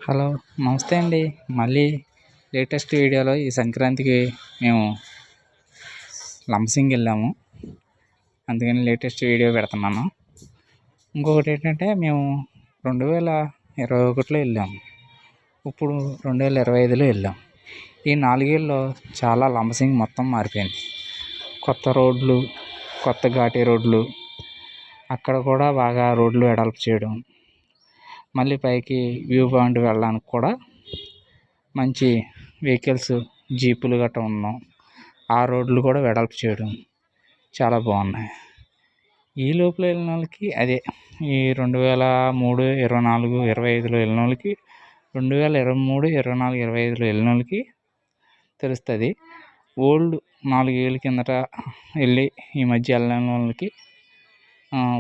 Hello, నమస్తే అండి. మళ్ళీ లేటెస్ట్ వీడియోలో ఈ సంక్రాంతికి మేము లంబసింగి వెళ్ళాము. అందుకని లేటెస్ట్ వీడియో పెడుతున్నాను. ఇంకొకటి ఏంటంటే మేము 2021లో వెళ్ళాము. ఇప్పుడు 2025లో వెళ్ళాం. ఈ 4 ఏళ్ళలో చాలా లంబసింగి మొత్తం మారిపోయింది. కొత్త రోడ్లు, కొత్త ఘాటీ రోడ్లు, అక్కడ కూడా బాగా రోడ్లు వెడల్పు చేయడం, మళ్ళీ పైకి వ్యూ పాయింట్ వెళ్ళడానికి కూడా మంచి వెహికల్స్, జీపులు గట్రా ఉండడం, ఆ రోడ్లు కూడా వెడల్పు చేయడం చాలా బాగున్నాయి. ఈ లోపల వెళ్ళిన వాళ్ళకి అదే ఈ 2023, 24, 25లో వెళ్ళిన వాళ్ళకి 2023, 24, 25లో వెళ్ళిన వాళ్ళకి తెలుస్తుంది. ఓల్డ్ 4 ఏళ్ళ కిందట వెళ్ళి ఈ మధ్య వెళ్ళని వాళ్ళకి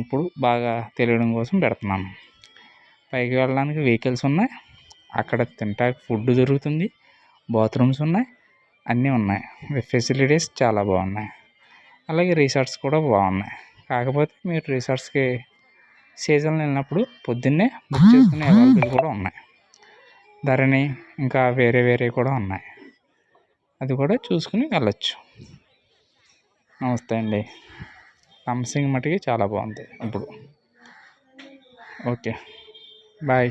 ఇప్పుడు బాగా తెలియడం కోసం పెడుతున్నాను. పైకి వెళ్ళడానికి వెహికల్స్ ఉన్నాయి, అక్కడ తినడానికి ఫుడ్ దొరుకుతుంది, బాత్రూమ్స్ ఉన్నాయి, అన్నీ ఉన్నాయి. ఫెసిలిటీస్ చాలా బాగున్నాయి. అలాగే రిసార్ట్స్ కూడా బాగున్నాయి. కాకపోతే మీరు రిసార్ట్స్కి సీజన్లో వెళ్ళినప్పుడు పొద్దున్నే బుక్ చేసుకునే అవైలబుల్ కూడా ఉన్నాయి. ధరణి ఇంకా వేరే కూడా ఉన్నాయి. అది కూడా చూసుకుని వెళ్ళొచ్చు. నమస్తే అండి. లంబసింగి మటుకి చాలా బాగుంది ఇప్పుడు. Okay, bye.